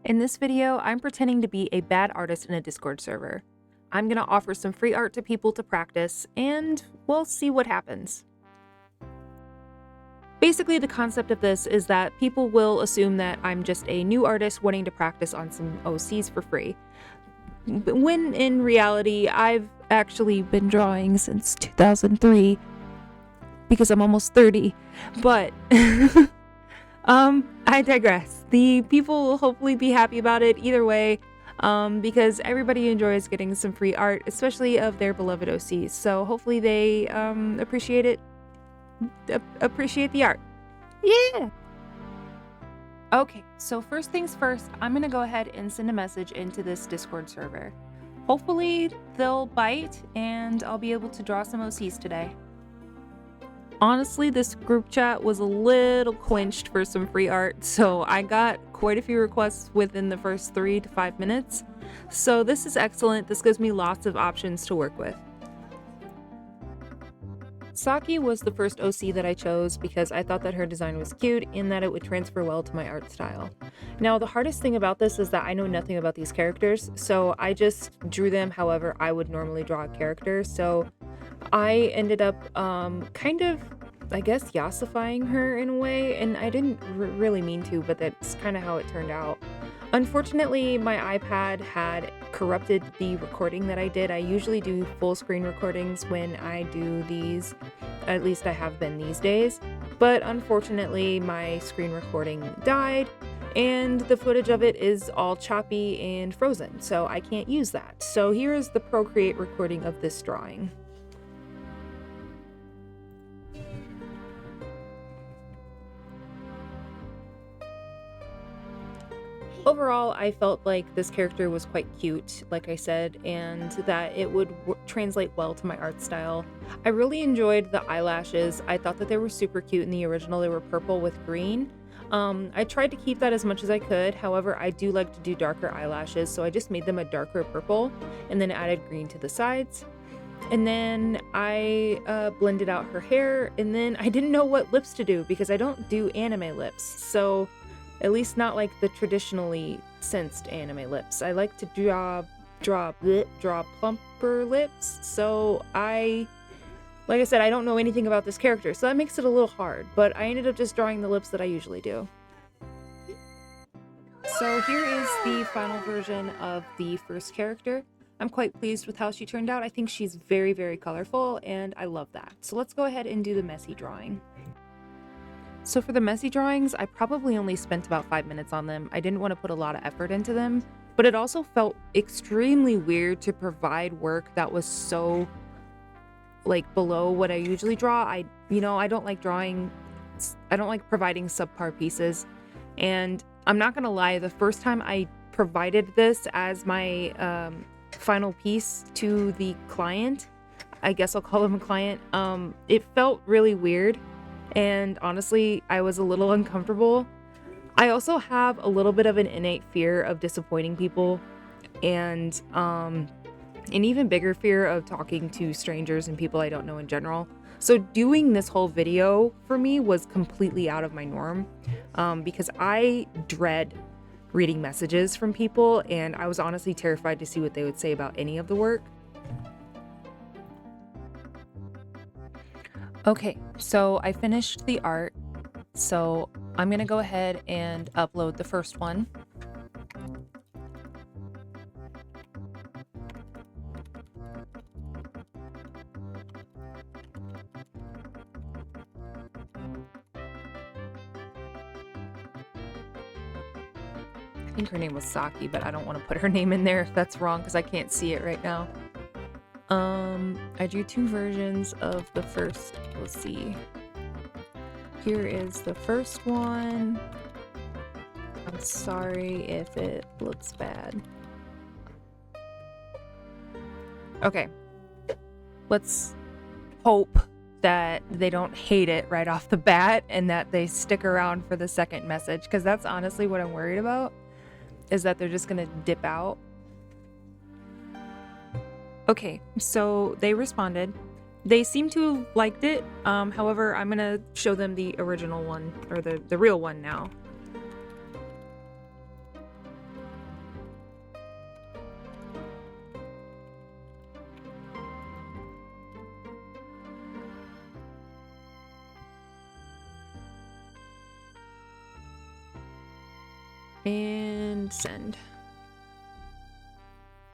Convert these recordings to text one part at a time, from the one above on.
In this video, I'm pretending to be a bad artist in a Discord server. I'm gonna offer some free art to people to practice, and we'll see what happens. Basically, the concept of this is that people will assume that I'm just a new artist wanting to practice on some OCs for free, when in reality, I've actually been drawing since 2003, because I'm almost 30, but I digress. The people will hopefully be happy about it either way, because everybody enjoys getting some free art, especially of their beloved OCs. So hopefully they appreciate it, appreciate the art. Yeah! Okay, so first things first, I'm gonna go ahead and send a message into this Discord server. Hopefully they'll bite and I'll be able to draw some OCs today. Honestly, this group chat was a little quenched for some free art, so I got quite a few requests within the first 3 to 5 minutes. So this is excellent. This gives me lots of options to work with. Saki was the first OC that I chose because I thought that her design was cute and that it would transfer well to my art style. Now, the hardest thing about this is that I know nothing about these characters, so I just drew them however I would normally draw a character. So I ended up kind of, I guess, yassifying her in a way, and I didn't really mean to, but that's kind of how it turned out. Unfortunately, my iPad had corrupted the recording that I did. I usually do full screen recordings when I do these, at least I have been these days, but unfortunately my screen recording died and the footage of it is all choppy and frozen, so I can't use that. So here is the Procreate recording of this drawing. Overall, I felt like this character was quite cute, like I said, and that it would translate well to my art style. I really enjoyed the eyelashes. I thought that they were super cute in the original. They were purple with green. I tried to keep that as much as I could. However, I do like to do darker eyelashes, so I just made them a darker purple and then added green to the sides. And then I blended out her hair, and then I didn't know what lips to do because I don't do anime lips. So at least not like the traditionally sensed anime lips. I like to draw plumper lips. So like I said, I don't know anything about this character, so that makes it a little hard, but I ended up just drawing the lips that I usually do. So here is the final version of the first character. I'm quite pleased with how she turned out. I think she's very, very colorful, and I love that. So let's go ahead and do the messy drawing. So for the messy drawings, I probably only spent about 5 minutes on them. I didn't want to put a lot of effort into them, but it also felt extremely weird to provide work that was so like below what I usually draw. I don't like providing subpar pieces. And I'm not gonna lie, the first time I provided this as my final piece to the client, I guess I'll call him a client, it felt really weird. And honestly, I was a little uncomfortable. I also have a little bit of an innate fear of disappointing people, and an even bigger fear of talking to strangers and people I don't know in general. So doing this whole video for me was completely out of my norm, because I dread reading messages from people, and I was honestly terrified to see what they would say about any of the work. Okay, so I finished the art, so I'm gonna go ahead and upload the first one. I think her name was Saki, but I don't want to put her name in there if that's wrong because I can't see it right now. I drew 2 versions of the first. We'll see. Here is the first one. I'm sorry if it looks bad. Okay. Let's hope that they don't hate it right off the bat and that they stick around for the second message, because that's honestly what I'm worried about, is that they're just gonna dip out. Okay, so they responded. They seem to have liked it. However, I'm gonna show them the original one, or the real one now. And send.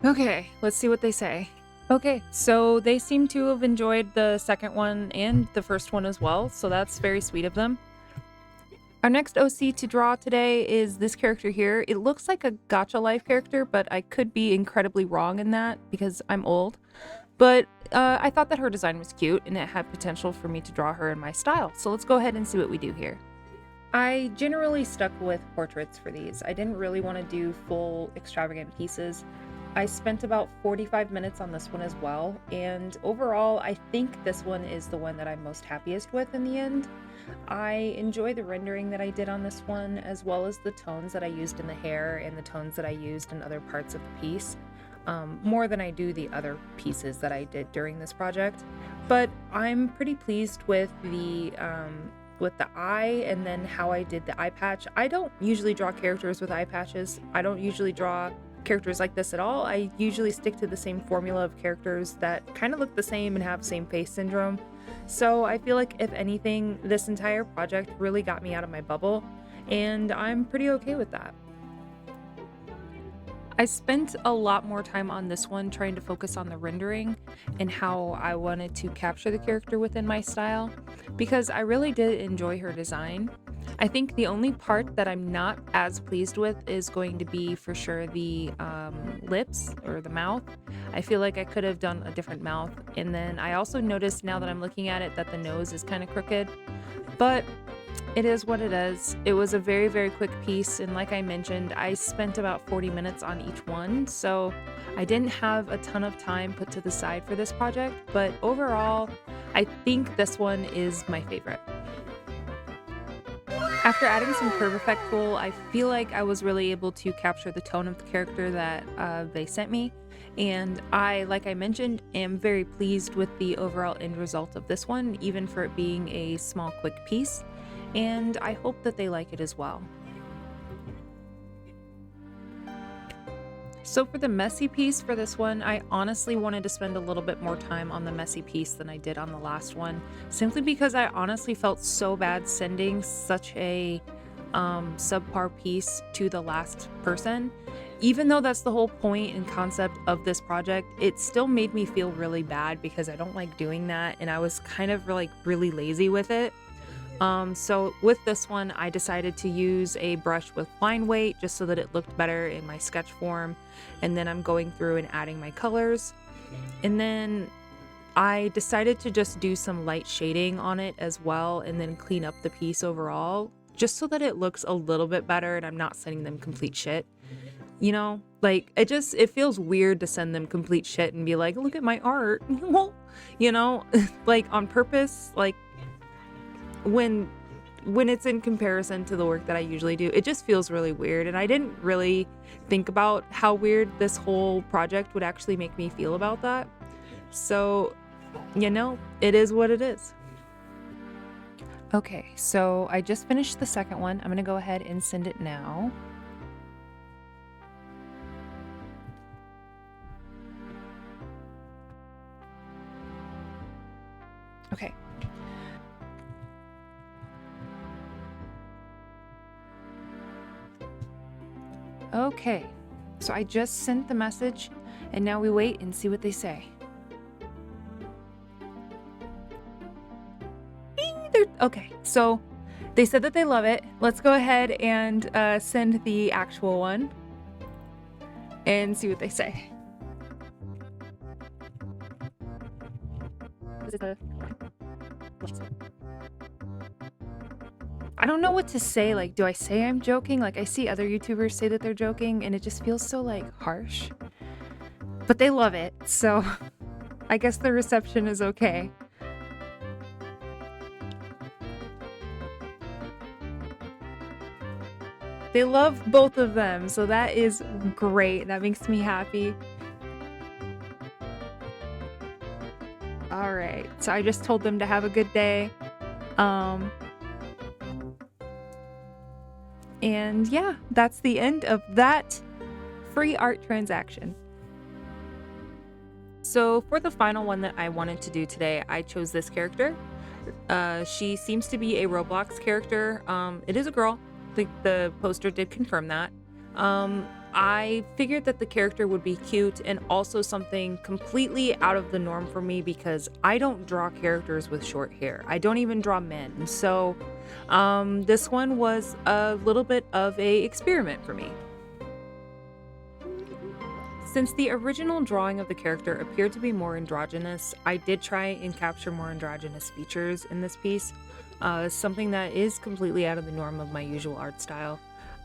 Okay, let's see what they say. Okay, so they seem to have enjoyed the second one and the first one as well, so that's very sweet of them. Our next OC to draw today is this character here. It looks like a Gacha Life character, but I could be incredibly wrong in that because I'm old. But I thought that her design was cute and it had potential for me to draw her in my style. So let's go ahead and see what we do here. I generally stuck with portraits for these. I didn't really want to do full extravagant pieces. I spent about 45 minutes on this one as well, and overall I think this one is the one that I'm most happiest with in the end. I enjoy the rendering that I did on this one, as well as the tones that I used in the hair and the tones that I used in other parts of the piece, more than I do the other pieces that I did during this project. But I'm pretty pleased with the eye and then how I did the eye patch. I don't usually draw characters with eye patches. I don't usually draw characters like this at all. I usually stick to the same formula of characters that kind of look the same and have same face syndrome. So I feel like if anything, this entire project really got me out of my bubble, and I'm pretty okay with that. I spent a lot more time on this one trying to focus on the rendering and how I wanted to capture the character within my style, because I really did enjoy her design. I think the only part that I'm not as pleased with is going to be for sure the lips or the mouth. I feel like I could have done a different mouth. And then I also noticed now that I'm looking at it that the nose is kind of crooked, but it is what it is. It was a very, very quick piece, and like I mentioned, I spent about 40 minutes on each one, so I didn't have a ton of time put to the side for this project, but overall, I think this one is my favorite. After adding some curve effect tool, I feel like I was really able to capture the tone of the character that they sent me, and I, like I mentioned, am very pleased with the overall end result of this one, even for it being a small, quick piece. And I hope that they like it as well. So for the messy piece for this one, I honestly wanted to spend a little bit more time on the messy piece than I did on the last one, simply because I honestly felt so bad sending such a subpar piece to the last person. Even though that's the whole point and concept of this project, it still made me feel really bad because I don't like doing that, and I was kind of like really lazy with it. So with this one, I decided to use a brush with line weight just so that it looked better in my sketch form. And then I'm going through and adding my colors. And then I decided to just do some light shading on it as well, and then clean up the piece overall, just so that it looks a little bit better and I'm not sending them complete shit. You know, like it feels weird to send them complete shit and be like, look at my art, you know, like on purpose, like when it's in comparison to the work that I usually do, it just feels really weird. And I didn't really think about how weird this whole project would actually make me feel about that. So, you know, it is what it is. Okay, so I just finished the second one. I'm gonna go ahead and send it now. Okay. Okay, so I just sent the message, and now we wait and see what they say. Okay, so they said that they love it. Let's go ahead and send the actual one and see what they say. I don't know what to say. Like, do I say I'm joking? Like, I see other YouTubers say that they're joking, and it just feels so, like, harsh. But they love it, so I guess the reception is okay. They love both of them, so that is great. That makes me happy. All right, so I just told them to have a good day. And yeah, that's the end of that free art transaction. So for the final one that I wanted to do today, I chose this character. She seems to be a Roblox character. It is a girl. the poster did confirm that. I figured that the character would be cute and also something completely out of the norm for me because I don't draw characters with short hair. I don't even draw men. So this one was a little bit of a experiment for me. Since the original drawing of the character appeared to be more androgynous, I did try and capture more androgynous features in this piece, something that is completely out of the norm of my usual art style.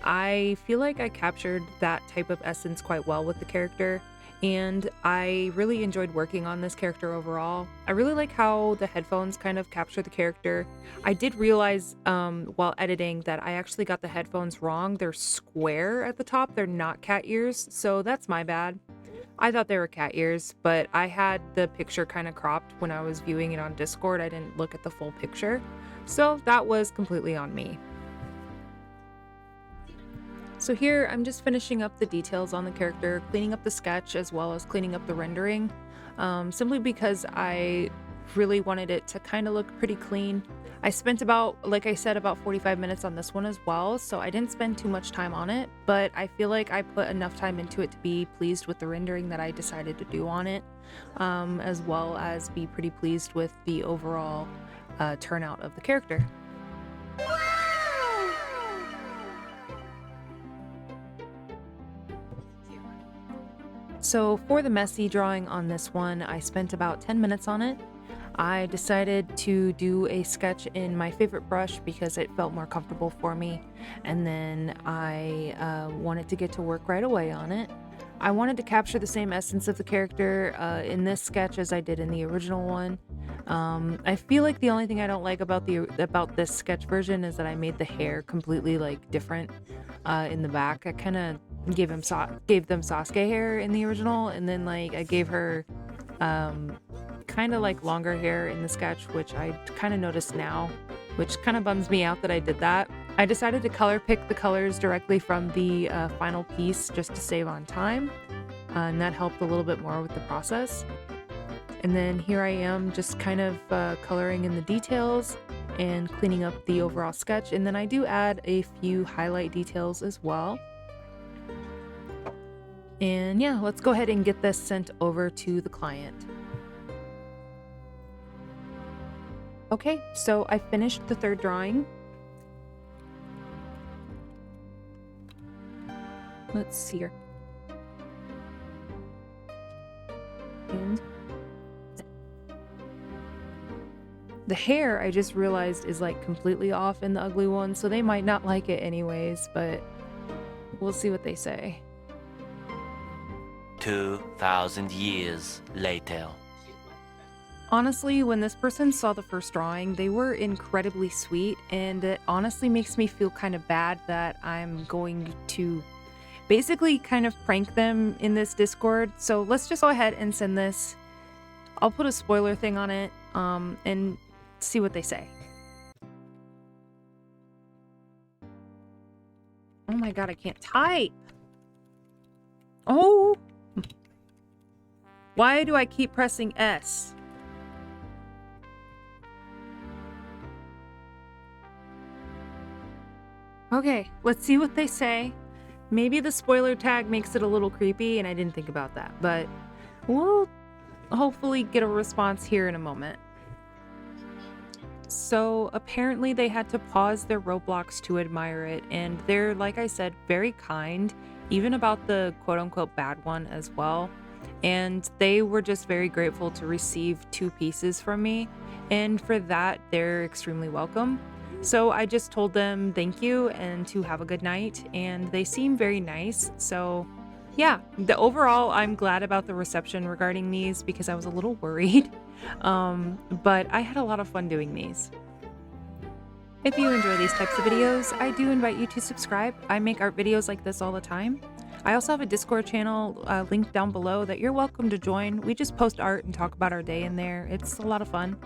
I feel like I captured that type of essence quite well with the character, and I really enjoyed working on this character overall. I really like how the headphones kind of capture the character. I did realize while editing that I actually got the headphones wrong. They're square at the top, they're not cat ears, so that's my bad. I thought they were cat ears, but I had the picture kind of cropped when I was viewing it on Discord. I didn't look at the full picture, so that was completely on me. So here I'm just finishing up the details on the character, cleaning up the sketch as well as cleaning up the rendering, simply because I really wanted it to kind of look pretty clean. I spent about, like I said, about 45 minutes on this one as well, so I didn't spend too much time on it, but I feel like I put enough time into it to be pleased with the rendering that I decided to do on it, as well as be pretty pleased with the overall turnout of the character. So for the messy drawing on this one, I spent about 10 minutes on it. I decided to do a sketch in my favorite brush because it felt more comfortable for me, and then I wanted to get to work right away on it. I wanted to capture the same essence of the character in this sketch as I did in the original one. I feel like the only thing I don't like about this sketch version is that I made the hair completely like different in the back. I kind of gave them Sasuke hair in the original, and then like I gave her kind of like longer hair in the sketch, which I kind of noticed now, which kind of bums me out that I did that. I decided to color pick the colors directly from the final piece just to save on time, and that helped a little bit more with the process. And then here I am just kind of coloring in the details and cleaning up the overall sketch, and then I do add a few highlight details as well. And yeah, let's go ahead and get this sent over to the client. Okay, so I finished the third drawing. Let's see here. And the hair, I just realized, is like completely off in the ugly one, so they might not like it anyways, but we'll see what they say. 2,000 years later. Honestly, when this person saw the first drawing, they were incredibly sweet, and it honestly makes me feel kind of bad that I'm going to basically kind of prank them in this Discord. So let's just go ahead and send this. I'll put a spoiler thing on it and see what they say. Oh my god, I can't type. Oh! Why do I keep pressing S? Okay, let's see what they say. Maybe the spoiler tag makes it a little creepy, and I didn't think about that, but we'll hopefully get a response here in a moment. So apparently they had to pause their Roblox to admire it, and they're, like I said, very kind, even about the quote-unquote bad one as well. And they were just very grateful to receive 2 pieces from me, and for that they're extremely welcome. So I just told them thank you and to have a good night, and they seem very nice. So yeah, overall I'm glad about the reception regarding these because I was a little worried, but I had a lot of fun doing these. If you enjoy these types of videos, I do invite you to subscribe. I make art videos like this all the time. I also have a Discord channel linked down below that you're welcome to join. We just post art and talk about our day in there. It's a lot of fun.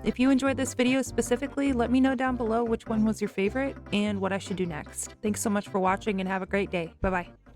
If you enjoyed this video specifically, let me know down below which one was your favorite and what I should do next. Thanks so much for watching and have a great day. Bye-bye.